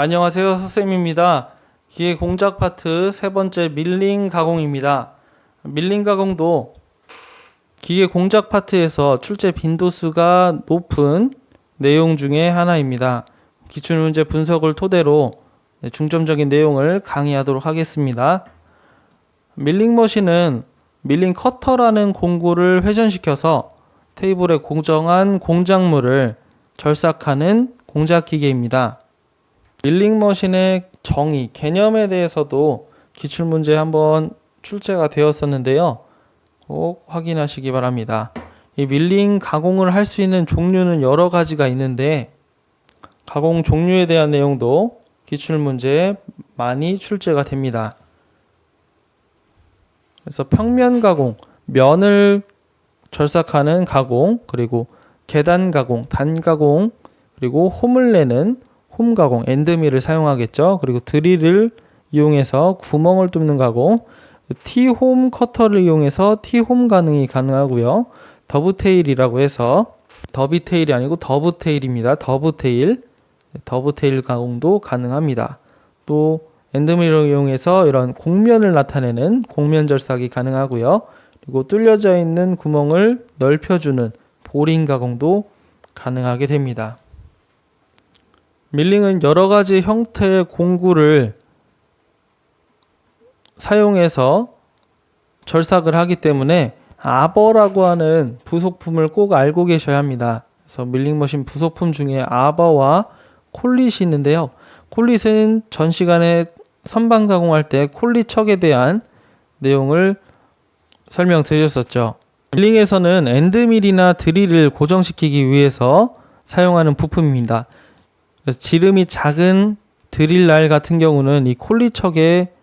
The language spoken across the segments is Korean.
안녕하세요, 선생님입니다. 기계 공작 파트 세 번째 밀링 가공입니다. 밀링 가공도 기계 공작 파트에서 출제 빈도수가 높은 내용 중에 하나입니다. 기출문제 분석을 토대로 중점적인 내용을 강의하도록 하겠습니다. 밀링 머신은 밀링 커터라는 공구를 회전시켜서 테이블에 고정한 공작물을 절삭하는 공작 기계입니다. 밀링 머신의 정의, 개념에 대해서도 기출문제에 한번 출제가 되었었는데요. 꼭 확인하시기 바랍니다. 이 밀링 가공을 할 수 있는 종류는 여러 가지가 있는데 가공 종류에 대한 내용도 기출문제에 많이 출제가 됩니다. 그래서 평면 가공, 면을 절삭하는 가공, 그리고 계단 가공, 단 가공, 그리고 홈을 내는 홈 가공, 엔드밀을 사용하겠죠. 그리고 드릴을 이용해서 구멍을 뚫는 가공, T-홈 커터를 이용해서 T-홈 가능이 가능하고요. 더브테일이라고 해서 더비테일이 아니고 더브테일입니다. 더브테일 가공도 가능합니다. 또 엔드밀을 이용해서 이런 곡면을 나타내는 곡면 절삭이 가능하고요. 그리고 뚫려져 있는 구멍을 넓혀주는 보링 가공도 가능하게 됩니다. 밀링은 여러 가지 형태의 공구를 사용해서 절삭을 하기 때문에 아버라고 하는 부속품을 꼭 알고 계셔야 합니다. 그래서 밀링 머신 부속품 중에 아버와 콜릿이 있는데요. 콜릿은 전 시간에 선반 가공할 때 콜릿 척에 대한 내용을 설명드렸었죠. 밀링에서는 엔드밀이나 드릴을 고정시키기 위해서 사용하는 부품입니다. 그래서 지름이 작은 드릴 날 같은 경우는 이 콜릿 척에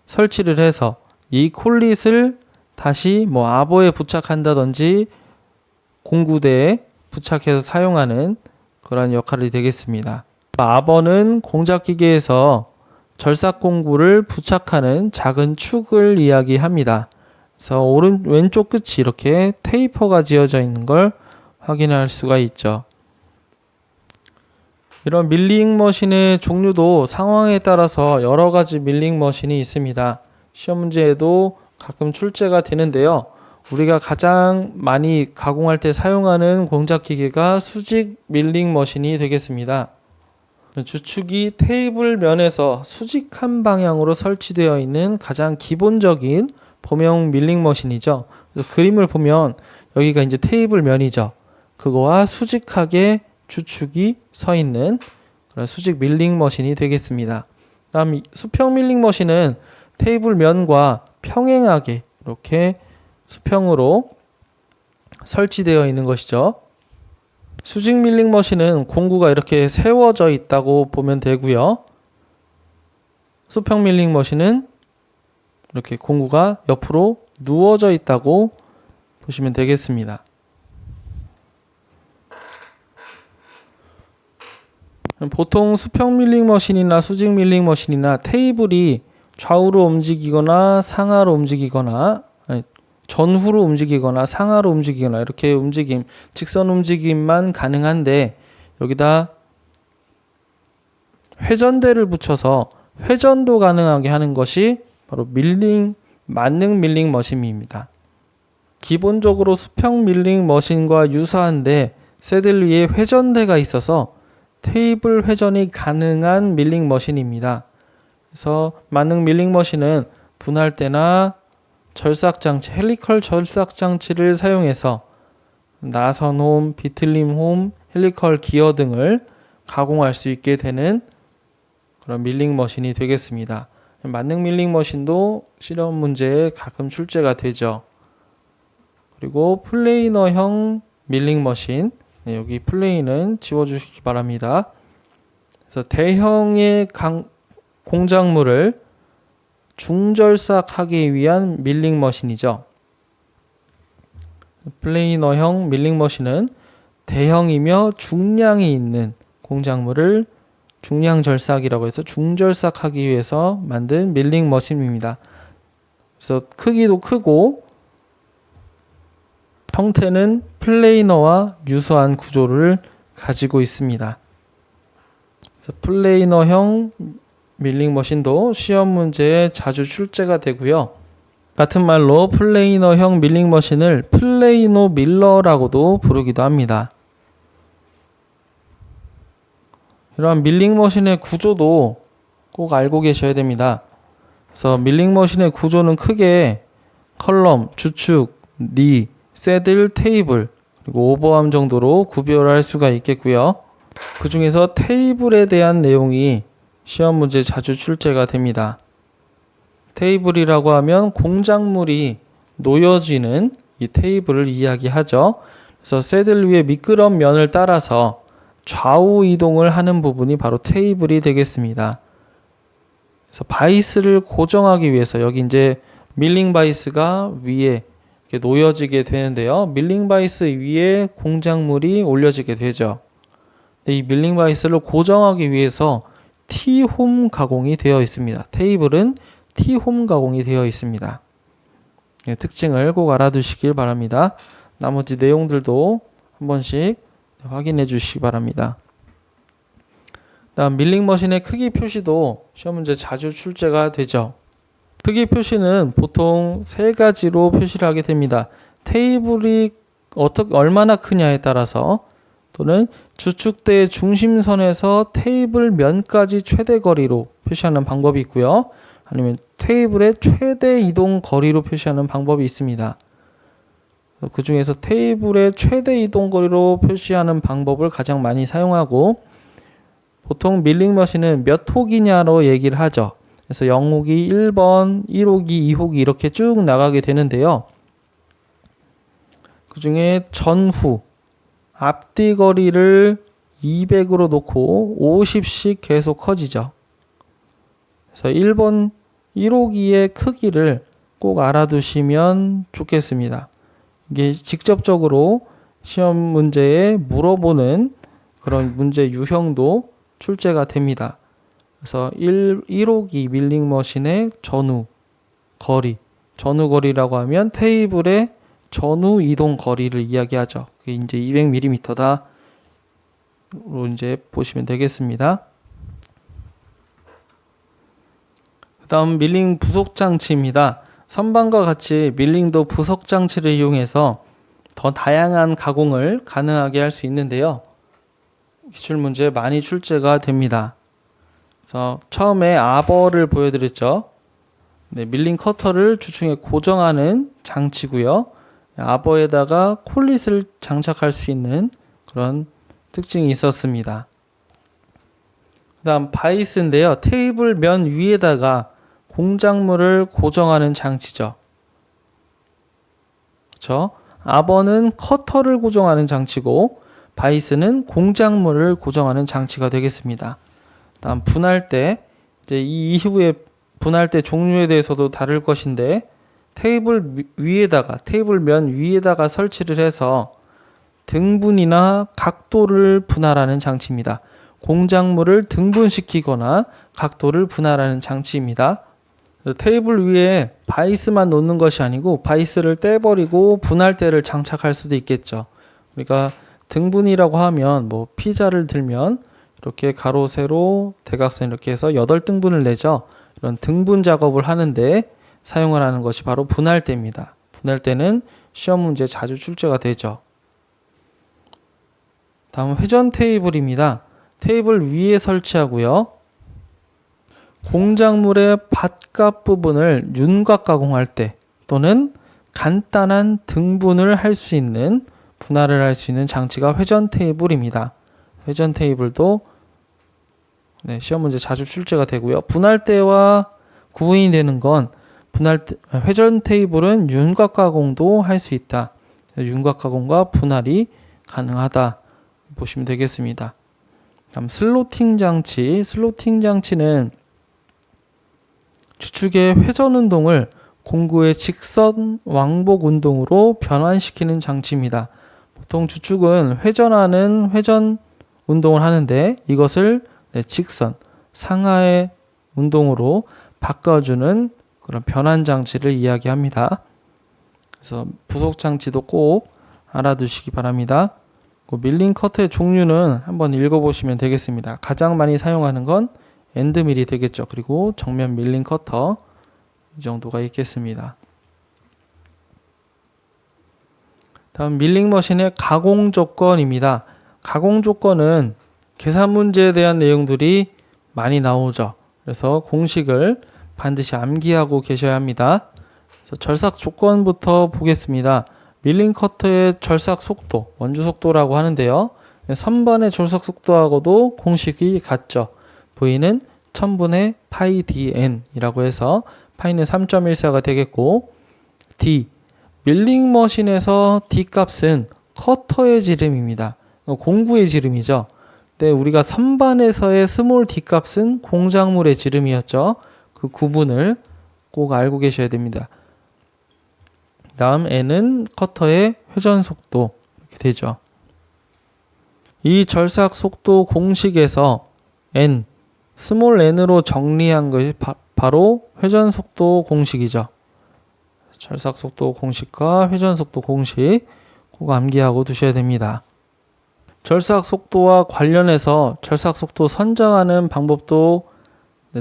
설치를 해서 이 콜릿을 다시 아버에 부착한다든지 공구대에 부착해서 사용하는 그런 역할이 되겠습니다. 아버는 공작기계에서 절삭 공구를 부착하는 작은 축을 이야기합니다. 그래서 왼쪽 끝이 이렇게 테이퍼가 지어져 있는 걸 확인할 수가 있죠. 이런 밀링 머신의 종류도 상황에 따라서 여러 가지 밀링 머신이 있습니다. 시험 문제에도 가끔 출제가 되는데요. 우리가 가장 많이 가공할 때 사용하는 공작 기계가 수직 밀링 머신이 되겠습니다. 주축이 테이블 면에서 수직한 방향으로 설치되어 있는 가장 기본적인 범용 밀링 머신이죠. 그래서 그림을 보면 여기가 이제 테이블 면이죠. 그거와 수직하게 주축이 서 있는 그런 수직 밀링 머신이 되겠습니다. 다음 수평 밀링 머신은 테이블 면과 평행하게 이렇게 수평으로 설치되어 있는 것이죠. 수직 밀링 머신은 공구가 이렇게 세워져 있다고 보면 되고요. 수평 밀링 머신은 이렇게 공구가 옆으로 누워져 있다고 보시면 되겠습니다. 보통 수평 밀링 머신이나 수직 밀링 머신이나 테이블이 좌우로 움직이거나 상하로 움직이거나 전후로 움직이거나 상하로 움직이거나 이렇게 직선 움직임만 가능한데 여기다 회전대를 붙여서 회전도 가능하게 하는 것이 바로 만능 밀링 머신입니다. 기본적으로 수평 밀링 머신과 유사한데 새들 위에 회전대가 있어서 테이블 회전이 가능한 밀링 머신입니다. 그래서 만능 밀링 머신은 분할 때나 절삭장치, 헬리컬 절삭장치를 사용해서 나선홈, 비틀림홈, 헬리컬 기어 등을 가공할 수 있게 되는 그런 밀링 머신이 되겠습니다. 만능 밀링 머신도 실험 문제에 가끔 출제가 되죠. 그리고 플레이너형 밀링 머신, 여기 플레이는 지워주시기 바랍니다. 그래서 대형의 공작물을 중절삭하기 위한 밀링 머신이죠. 플레이너형 밀링 머신은 대형이며 중량이 있는 공작물을 중량 절삭이라고 해서 중절삭하기 위해서 만든 밀링 머신입니다. 그래서 크기도 크고 형태는 플레이너와 유사한 구조를 가지고 있습니다. 그래서 플레이너형 밀링 머신도 시험 문제에 자주 출제가 되고요. 같은 말로 플레이너형 밀링 머신을 플레이노 밀러라고도 부르기도 합니다. 이러한 밀링 머신의 구조도 꼭 알고 계셔야 됩니다. 그래서 밀링 머신의 구조는 크게 컬럼, 주축, 니, 새들, 테이블, 그리고 오버암 정도로 구별할 수가 있겠고요. 그 중에서 테이블에 대한 내용이 시험 문제에 자주 출제가 됩니다. 테이블이라고 하면 공작물이 놓여지는 이 테이블을 이야기하죠. 그래서 새들 위에 미끄럼 면을 따라서 좌우 이동을 하는 부분이 바로 테이블이 되겠습니다. 그래서 바이스를 고정하기 위해서 여기 이제 밀링 바이스가 위에 이렇게 놓여지게 되는데요. 밀링 바이스 위에 공작물이 올려지게 되죠. 이 밀링 바이스를 고정하기 위해서 T홈 가공이 되어 있습니다. 테이블은 T홈 가공이 되어 있습니다. 특징을 꼭 알아두시길 바랍니다. 나머지 내용들도 한 번씩 확인해 주시기 바랍니다. 다음 밀링 머신의 크기 표시도 시험 문제 자주 출제가 되죠. 크기 표시는 보통 세 가지로 표시를 하게 됩니다. 테이블이 얼마나 크냐에 따라서 또는 주축대의 중심선에서 테이블 면까지 최대 거리로 표시하는 방법이 있고요. 아니면 테이블의 최대 이동 거리로 표시하는 방법이 있습니다. 그 중에서 테이블의 최대 이동 거리로 표시하는 방법을 가장 많이 사용하고 보통 밀링 머신은 몇 호기냐로 얘기를 하죠. 그래서 0호기 1번, 1호기, 2호기 이렇게 쭉 나가게 되는데요. 그 중에 전후, 앞뒤 거리를 200으로 놓고 50씩 계속 커지죠. 그래서 1번, 1호기의 크기를 꼭 알아두시면 좋겠습니다. 이게 직접적으로 시험 문제에 물어보는 그런 문제 유형도 출제가 됩니다. 그래서 1호기 밀링 머신의 전후 거리, 전후 거리라고 하면 테이블의 전후 이동 거리를 이야기하죠. 그게 이제 200mm다로 이제 보시면 되겠습니다. 다음 밀링 부속 장치입니다. 선반과 같이 밀링도 부속 장치를 이용해서 더 다양한 가공을 가능하게 할 수 있는데요. 기출 문제에 많이 출제가 됩니다. 그래서 처음에 아버를 보여드렸죠. 네, 밀링 커터를 주충에 고정하는 장치고요. 아버에다가 콜릿을 장착할 수 있는 그런 특징이 있었습니다. 그 다음 바이스인데요. 테이블 면 위에다가 공작물을 고정하는 장치죠. 그렇죠? 아버는 커터를 고정하는 장치고 바이스는 공작물을 고정하는 장치가 되겠습니다. 다음 분할대, 이제 이 이후에 분할대 종류에 대해서도 다룰 것인데 테이블 면 위에다가 설치를 해서 등분이나 각도를 분할하는 장치입니다. 공작물을 등분시키거나 각도를 분할하는 장치입니다. 테이블 위에 바이스만 놓는 것이 아니고 바이스를 떼버리고 분할대를 장착할 수도 있겠죠. 그러니까 등분이라고 하면 뭐 피자를 들면 이렇게 가로, 세로, 대각선 이렇게 해서 8등분을 내죠. 이런 등분 작업을 하는데 사용을 하는 것이 바로 분할대입니다. 분할대는 시험 문제에 자주 출제가 되죠. 다음 회전 테이블입니다. 테이블 위에 설치하고요. 공작물의 바깥 부분을 윤곽 가공할 때 또는 간단한 등분을 할 수 있는 분할을 할 수 있는 장치가 회전 테이블입니다. 회전 테이블도 시험 문제 자주 출제가 되고요. 분할대와 구분이 되는 건 회전 테이블은 윤곽 가공도 할 수 있다. 윤곽 가공과 분할이 가능하다 보시면 되겠습니다. 다음 슬로팅 장치. 슬로팅 장치는 주축의 회전 운동을 공구의 직선 왕복 운동으로 변환시키는 장치입니다. 보통 주축은 회전하는 회전 운동을 하는데 이것을 직선, 상하의 운동으로 바꿔주는 그런 변환 장치를 이야기합니다. 그래서 부속 장치도 꼭 알아두시기 바랍니다. 그 밀링 커터의 종류는 한번 읽어보시면 되겠습니다. 가장 많이 사용하는 건 엔드밀이 되겠죠. 그리고 정면 밀링 커터 이 정도가 있겠습니다. 다음 밀링 머신의 가공 조건입니다. 가공 조건은 계산 문제에 대한 내용들이 많이 나오죠. 그래서 공식을 반드시 암기하고 계셔야 합니다. 그래서 절삭 조건부터 보겠습니다. 밀링 커터의 절삭 속도, 원주 속도라고 하는데요. 선반의 절삭 속도하고도 공식이 같죠. V는 1000분의 파이 dn이라고 해서 파이는 3.14가 되겠고, D, 밀링 머신에서 D 값은 커터의 지름입니다. 공구의 지름이죠. 근데 우리가 선반에서의 스몰 D 값은 공작물의 지름이었죠. 그 구분을 꼭 알고 계셔야 됩니다. 다음 N은 커터의 회전 속도 이렇게 되죠. 이 절삭 속도 공식에서 N, 스몰 n으로 정리한 것이 바로 회전 속도 공식이죠. 절삭 속도 공식과 회전 속도 공식 꼭 암기하고 두셔야 됩니다. 절삭 속도와 관련해서 절삭 속도 선정하는 방법도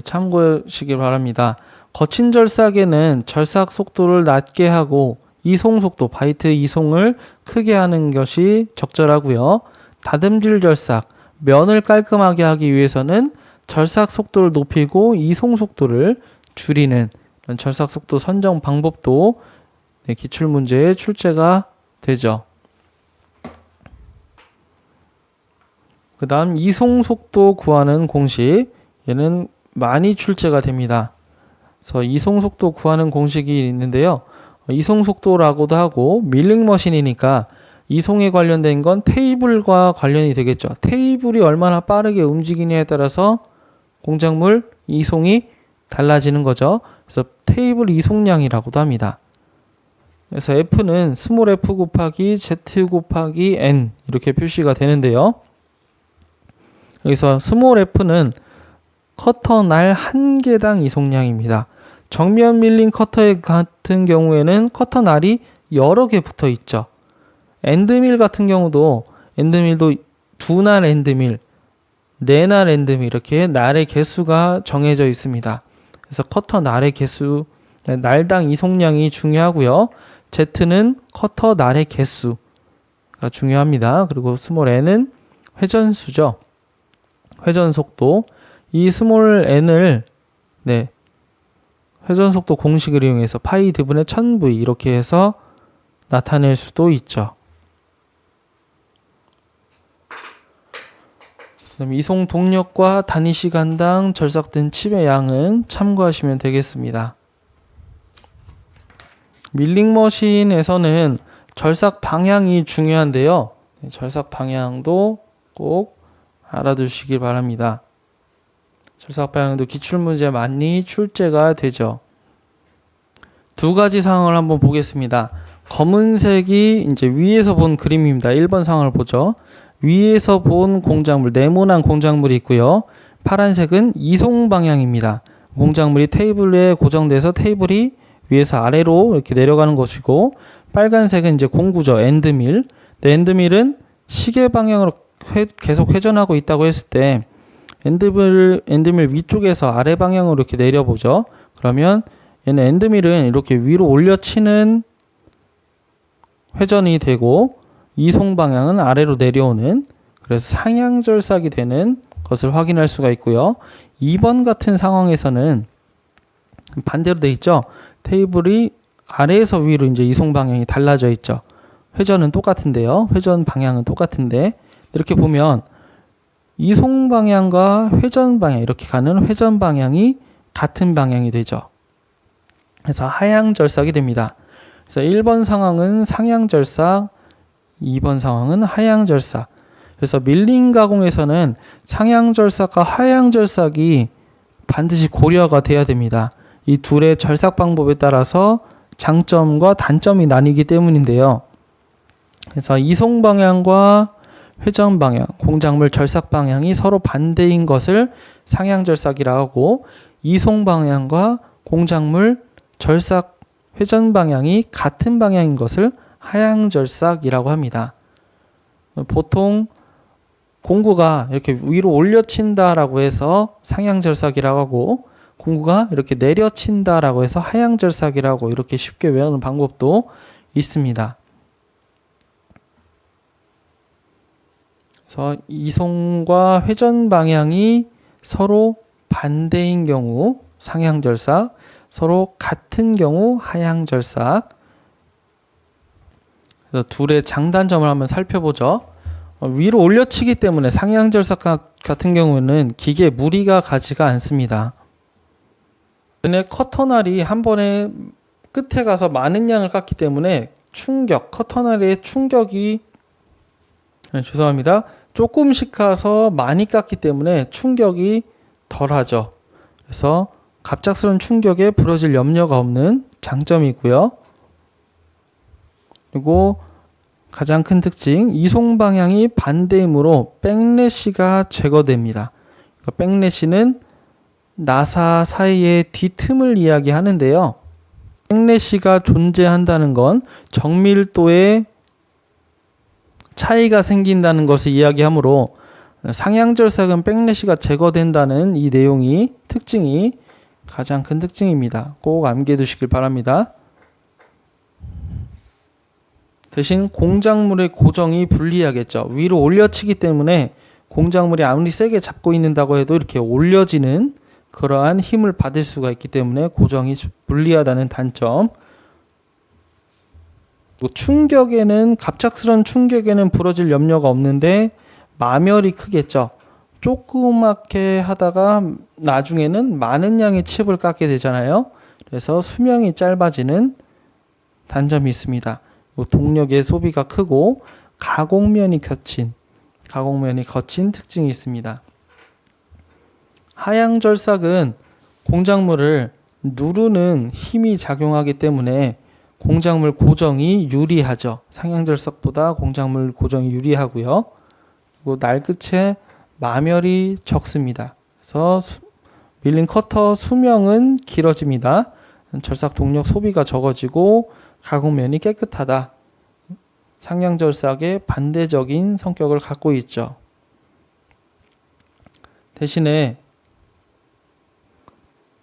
참고하시길 바랍니다. 거친 절삭에는 절삭 속도를 낮게 하고 이송 속도, 바이트 이송을 크게 하는 것이 적절하고요. 다듬질 절삭, 면을 깔끔하게 하기 위해서는 절삭 속도를 높이고 이송 속도를 줄이는 절삭 속도 선정 방법도 기출문제에 출제가 되죠. 그 다음 이송 속도 구하는 공식, 얘는 많이 출제가 됩니다. 그래서 이송 속도 구하는 공식이 있는데요. 이송 속도라고도 하고 밀링 머신이니까 이송에 관련된 건 테이블과 관련이 되겠죠. 테이블이 얼마나 빠르게 움직이냐에 따라서 공작물 이송이 달라지는 거죠. 그래서 테이블 이송량이라고도 합니다. 그래서 F는 스몰 f 곱하기 z 곱하기 n 이렇게 표시가 되는데요. 여기서 스몰 f는 커터 날 한 개당 이송량입니다. 정면 밀링 커터 같은 경우에는 커터 날이 여러 개 붙어 있죠. 엔드밀 같은 경우도 엔드밀도 두 날 엔드밀, 네 날 엔드밀 이렇게 날의 개수가 정해져 있습니다. 그래서 커터 날의 개수, 날당 이송량이 중요하고요. Z는 커터 날의 개수가 중요합니다. 그리고 스몰 n은 회전수죠. 회전 속도. 이 스몰 n을 회전 속도 공식을 이용해서 파이 드분의 1000V 이렇게 해서 나타낼 수도 있죠. 그럼 이송 동력과 단위 시간당 절삭된 칩의 양은 참고하시면 되겠습니다. 밀링 머신에서는 절삭 방향이 중요한데요. 절삭 방향도 꼭 알아두시길 바랍니다. 절삭 방향도 기출문제 많이 출제가 되죠. 두 가지 상황을 한번 보겠습니다. 검은색이 이제 위에서 본 그림입니다. 1번 상황을 보죠. 위에서 본 공작물, 네모난 공작물이 있고요. 파란색은 이송 방향입니다. 공작물이 테이블에 고정돼서 테이블이 위에서 아래로 이렇게 내려가는 것이고, 빨간색은 이제 공구죠. 엔드밀. 엔드밀은 시계 방향으로 계속 회전하고 있다고 했을 때 엔드밀 위쪽에서 아래 방향으로 이렇게 내려보죠. 그러면 얘는 엔드밀은 이렇게 위로 올려치는 회전이 되고 이송 방향은 아래로 내려오는, 그래서 상향절삭이 되는 것을 확인할 수가 있고요. 2번 같은 상황에서는 반대로 돼 있죠. 테이블이 아래에서 위로 이제 이송 방향이 달라져 있죠. 회전은 똑같은데요. 회전 방향은 똑같은데 이렇게 보면 이송 방향과 회전 방향 이렇게 가는 회전 방향이 같은 방향이 되죠. 그래서 하향절삭이 됩니다. 그래서 1번 상황은 상향절삭, 2번 상황은 하향절삭. 그래서 밀링 가공에서는 상향절삭과 하향절삭이 반드시 고려가 돼야 됩니다. 이 둘의 절삭 방법에 따라서 장점과 단점이 나뉘기 때문인데요. 그래서 이송 방향과 회전 방향, 공작물 절삭 방향이 서로 반대인 것을 상향절삭이라고 하고, 이송 방향과 공작물 절삭 회전 방향이 같은 방향인 것을 하향절삭이라고 합니다. 보통 공구가 이렇게 위로 올려친다라고 해서 상향절삭이라고 하고, 공구가 이렇게 내려친다라고 해서 하향절삭이라고 이렇게 쉽게 외우는 방법도 있습니다. 그래서 이송과 회전 방향이 서로 반대인 경우 상향절삭, 서로 같은 경우 하향절삭. 그래서 둘의 장단점을 한번 살펴보죠. 위로 올려치기 때문에 상향절삭 같은 경우는 기계에 무리가 가지가 않습니다. 근데 커터날이 한 번에 끝에 가서 많은 양을 깎기 때문에 커터날의 충격이 조금씩 가서 많이 깎기 때문에 충격이 덜하죠. 그래서 갑작스러운 충격에 부러질 염려가 없는 장점이고요. 그리고 가장 큰 특징, 이송 방향이 반대이므로 백래시가 제거됩니다. 백래시는 나사 사이의 뒤틈을 이야기하는데요. 백래시가 존재한다는 건 정밀도의 차이가 생긴다는 것을 이야기하므로 상향절삭은 백래시가 제거된다는 이 특징이 가장 큰 특징입니다. 꼭 암기해 두시길 바랍니다. 대신 공작물의 고정이 불리하겠죠. 위로 올려치기 때문에 공작물이 아무리 세게 잡고 있는다고 해도 이렇게 올려지는 그러한 힘을 받을 수가 있기 때문에 고정이 불리하다는 단점. 갑작스러운 충격에는 부러질 염려가 없는데 마멸이 크겠죠. 조그맣게 하다가 나중에는 많은 양의 칩을 깎게 되잖아요. 그래서 수명이 짧아지는 단점이 있습니다. 동력의 소비가 크고 가공면이 거친 특징이 있습니다. 하향절삭은 공작물을 누르는 힘이 작용하기 때문에 공작물 고정이 유리하죠. 상향절삭보다 공작물 고정이 유리하고요. 그리고 날 끝에 마멸이 적습니다. 그래서 밀링 커터 수명은 길어집니다. 절삭 동력 소비가 적어지고 가공면이 깨끗하다. 상향절삭의 반대적인 성격을 갖고 있죠. 대신에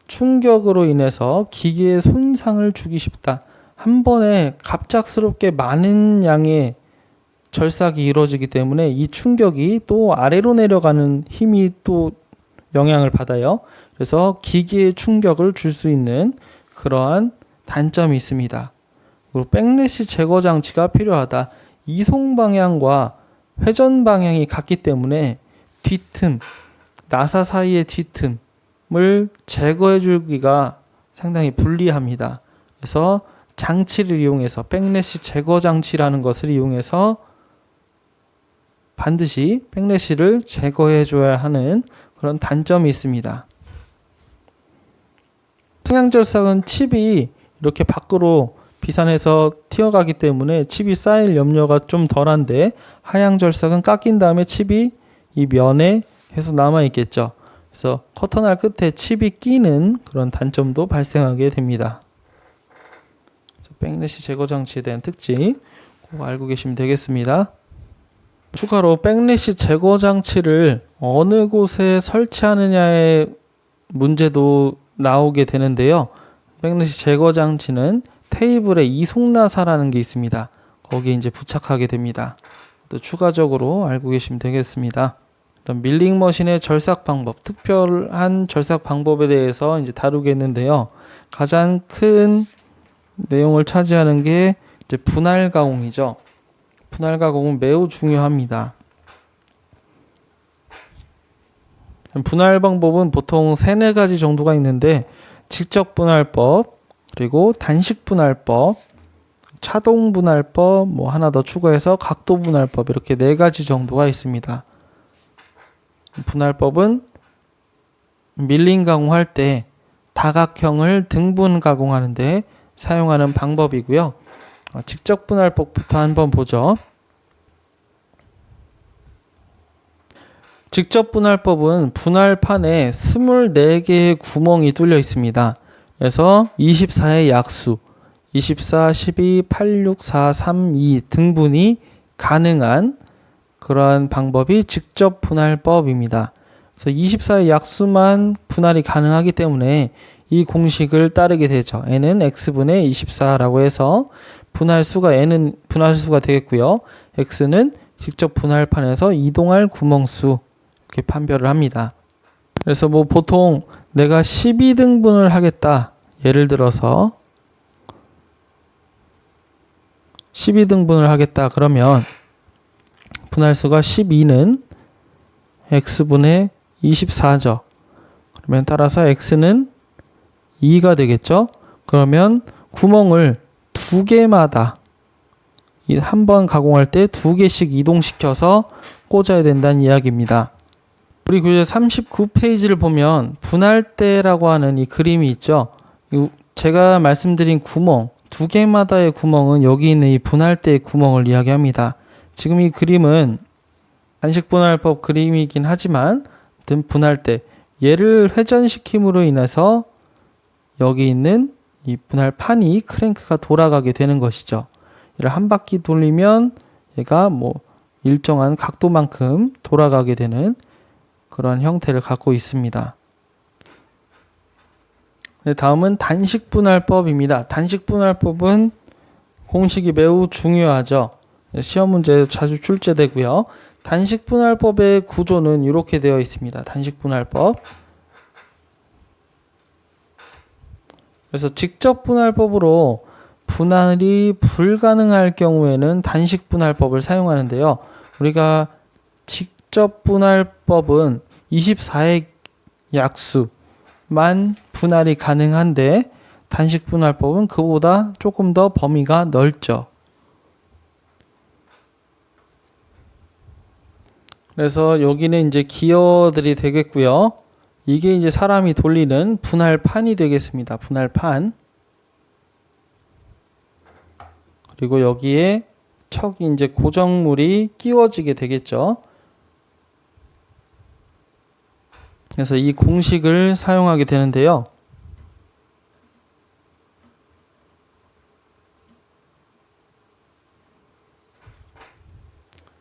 충격으로 인해서 기계에 손상을 주기 쉽다. 한 번에 갑작스럽게 많은 양의 절삭이 이루어지기 때문에 이 충격이 또 아래로 내려가는 힘이 또 영향을 받아요. 그래서 기계에 충격을 줄 수 있는 그러한 단점이 있습니다. 그리고 백래시 제거 장치가 필요하다. 이송 방향과 회전 방향이 같기 때문에 나사 사이의 뒤틈을 제거해 주기가 상당히 불리합니다. 그래서 장치를 이용해서 백래시 제거 장치라는 것을 이용해서 반드시 백래시를 제거해 줘야 하는 그런 단점이 있습니다. 상향절삭은 칩이 이렇게 밖으로 비산해서 튀어가기 때문에 칩이 쌓일 염려가 좀 덜한데, 하향절삭은 깎인 다음에 칩이 이 면에 계속 남아 있겠죠. 그래서 커터날 끝에 칩이 끼는 그런 단점도 발생하게 됩니다. 그래서 백래시 제거 장치에 대한 특징 꼭 알고 계시면 되겠습니다. 추가로 백래시 제거 장치를 어느 곳에 설치하느냐의 문제도 나오게 되는데요. 백래시 제거 장치는 테이블에 이송나사라는 게 있습니다. 거기에 이제 부착하게 됩니다. 또 추가적으로 알고 계시면 되겠습니다. 밀링 머신의 절삭 방법, 특별한 절삭 방법에 대해서 이제 다루겠는데요. 가장 큰 내용을 차지하는 게 이제 분할 가공이죠. 분할 가공은 매우 중요합니다. 분할 방법은 보통 3-4가지 정도가 있는데, 직접 분할법, 그리고 단식 분할법, 차동 분할법, 하나 더 추가해서 각도 분할법, 이렇게 4가지 정도가 있습니다. 분할법은 밀링 가공할 때 다각형을 등분 가공하는데 사용하는 방법이고요. 직접 분할법부터 한번 보죠. 직접 분할법은 분할판에 24개의 구멍이 뚫려 있습니다. 그래서 24의 약수, 24, 12, 8, 6, 4, 3, 2 등분이 가능한 그러한 방법이 직접 분할법입니다. 그래서 24의 약수만 분할이 가능하기 때문에 이 공식을 따르게 되죠. n은 x분의 24라고 해서 분할수가 n은 분할수가 되겠고요. x는 직접 분할판에서 이동할 구멍수 이렇게 판별을 합니다. 그래서 뭐 보통 내가 12등분을 하겠다. 예를 들어서 12등분을 하겠다. 그러면 분할수가 12는 x분의 24죠. 그러면 따라서 x는 2가 되겠죠. 그러면 구멍을 두 개마다 한 번 가공할 때 두 개씩 이동시켜서 꽂아야 된다는 이야기입니다. 그리고 이제 39페이지를 보면 분할대라고 하는 이 그림이 있죠. 제가 말씀드린 구멍, 두 개마다의 구멍은 여기 있는 이 분할대의 구멍을 이야기합니다. 지금 이 그림은 단식분할법 그림이긴 하지만 분할대, 얘를 회전시킴으로 인해서 여기 있는 이 분할판이 크랭크가 돌아가게 되는 것이죠. 얘를 한 바퀴 돌리면 얘가 뭐 일정한 각도만큼 돌아가게 되는 그런 형태를 갖고 있습니다. 다음은 단식분할법입니다. 단식분할법은 공식이 매우 중요하죠. 시험 문제에 자주 출제되고요. 단식분할법의 구조는 이렇게 되어 있습니다. 단식분할법. 그래서 직접분할법으로 분할이 불가능할 경우에는 단식분할법을 사용하는데요. 우리가 직접분할법은 24의 약수만 분할이 가능한데 단식분할법은 그보다 조금 더 범위가 넓죠. 그래서 여기는 이제 기어들이 되겠고요. 이게 이제 사람이 돌리는 분할판이 되겠습니다. 분할판. 그리고 여기에 척이 이제 고정물이 끼워지게 되겠죠. 그래서 이 공식을 사용하게 되는데요.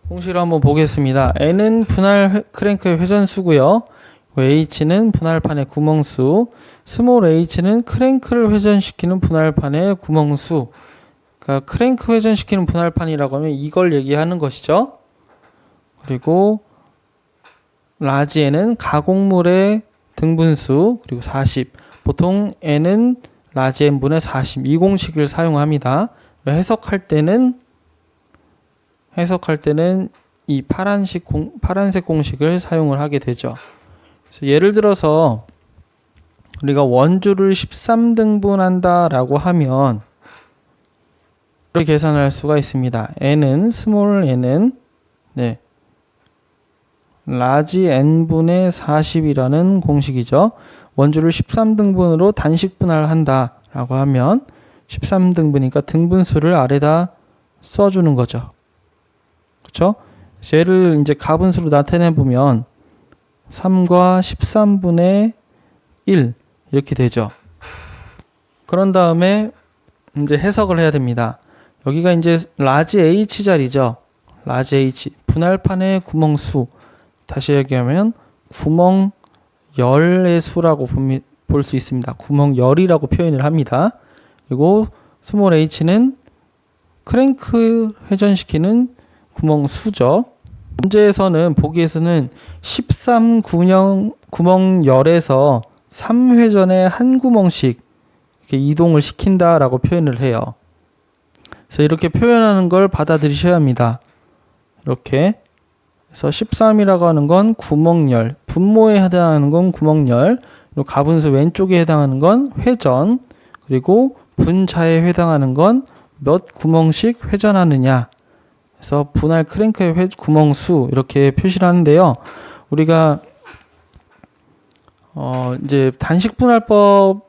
공식을 한번 보겠습니다. n은 분할 크랭크의 회전수고요. h는 분할판의 구멍수, 스몰 h는 크랭크를 회전시키는 분할판의 구멍수. 그러니까 크랭크 회전시키는 분할판이라고 하면 이걸 얘기하는 것이죠. 그리고 라지 n은 가공물의 등분수, 그리고 40. 보통 n은 라지 n분의 40. 이 공식을 사용합니다. 해석할 때는 이 파란색 공식을 사용을 하게 되죠. 그래서 예를 들어서 우리가 원주를 13등분한다 라고 하면 이렇게 계산할 수가 있습니다. n은 스몰 n은 라지 n분의 40이라는 공식이죠. 원주를 13등분으로 단식분할한다 라고 하면 13등분이니까 등분수를 아래다 써주는 거죠. 그렇죠? 얘를 이제 가분수로 나타내 보면 3과 13분의 1 이렇게 되죠. 그런 다음에 이제 해석을 해야 됩니다. 여기가 이제 라지 h 자리죠. 라지 h 분할판의 구멍수. 다시 얘기하면 구멍 열의 수라고 볼 수 있습니다. 구멍 열이라고 표현을 합니다. 그리고 스몰 h는 크랭크 회전시키는 구멍 수죠. 문제에서는 보기에서는 13 구멍 열에서 3회전에 한 구멍씩 이렇게 이동을 시킨다라고 표현을 해요. 그래서 이렇게 표현하는 걸 받아들이셔야 합니다. 이렇게. 그래서 13이라고 하는 건 구멍열, 분모에 해당하는 건 구멍열, 그리고 가분수 왼쪽에 해당하는 건 회전, 그리고 분자에 해당하는 건 몇 구멍씩 회전하느냐. 그래서 분할 크랭크의 구멍수 이렇게 표시를 하는데요. 우리가 이제 단식분할법을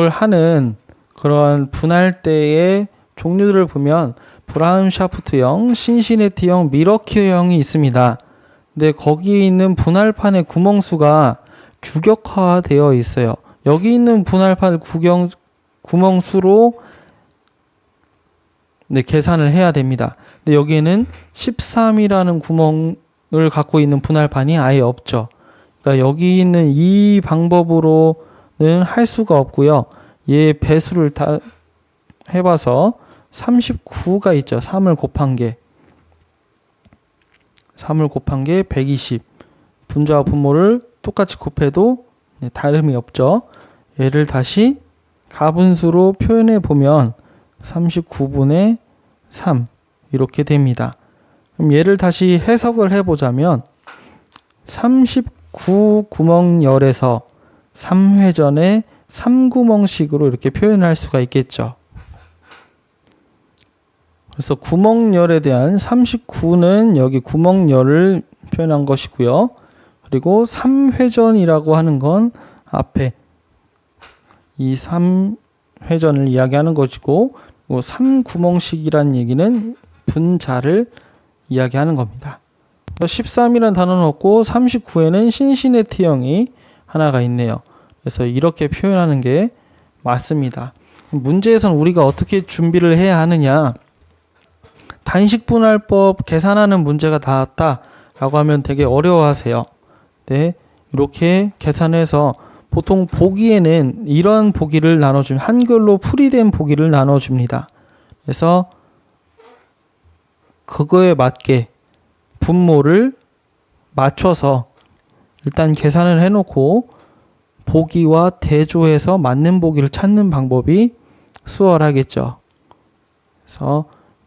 하는 그런 분할대의 종류들을 보면 브라운 샤프트형, 신시내티형, 미러키형이 있습니다. 근데 거기 있는 분할판의 구멍수가 규격화되어 있어요. 여기 있는 분할판 구멍수로 네, 계산을 해야 됩니다. 근데 여기에는 13이라는 구멍을 갖고 있는 분할판이 아예 없죠. 그러니까 여기 있는 이 방법으로는 할 수가 없고요. 얘 배수를 다 해봐서 39가 있죠. 3을 곱한 게 120. 분자와 분모를 똑같이 곱해도 다름이 없죠. 얘를 다시 가분수로 표현해 보면 39분의 3 이렇게 됩니다. 그럼 얘를 다시 해석을 해보자면 39 구멍열에서 3회전에 3구멍식으로 이렇게 표현할 수가 있겠죠. 그래서 구멍열에 대한 39는 여기 구멍열을 표현한 것이고요. 그리고 3회전이라고 하는 건 앞에 이 3회전을 이야기하는 것이고 3구멍식이란 얘기는 분자를 이야기하는 겁니다. 13이라는 단어는 없고 39에는 신시내티형이 하나가 있네요. 그래서 이렇게 표현하는 게 맞습니다. 문제에서는 우리가 어떻게 준비를 해야 하느냐, 단식분할법 계산하는 문제가 나왔다 라고 하면 되게 어려워하세요. 네, 이렇게 계산해서 보통 보기에는 이런 보기를 나눠줍니다. 한글로 풀이된 보기를 나눠줍니다. 그래서 그거에 맞게 분모를 맞춰서 일단 계산을 해놓고 보기와 대조해서 맞는 보기를 찾는 방법이 수월하겠죠. 그래서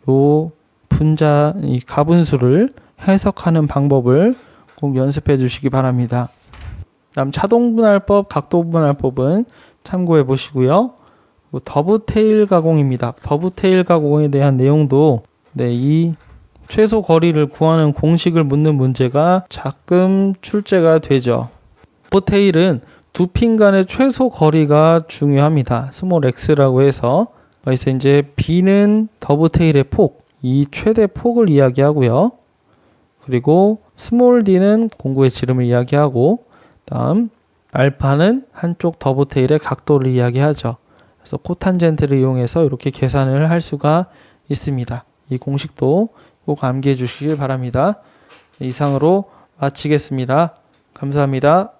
요 분자, 이 가분수를 해석하는 방법을 꼭 연습해 주시기 바랍니다. 다음 차동분할법, 각도분할법은 참고해 보시고요. 더브테일 가공입니다. 더브테일 가공에 대한 내용도 이 최소 거리를 구하는 공식을 묻는 문제가 가끔 출제가 되죠. 더브테일은 두 핀 간의 최소 거리가 중요합니다. 스몰 x라고 해서 그래서 이제 b는 더브테일의 폭, 이 최대 폭을 이야기하고요. 그리고 스몰 d는 공구의 지름을 이야기하고, 다음 알파는 한쪽 더브테일의 각도를 이야기하죠. 그래서 코탄젠트를 이용해서 이렇게 계산을 할 수가 있습니다. 이 공식도 꼭 암기해 주시길 바랍니다. 이상으로 마치겠습니다. 감사합니다.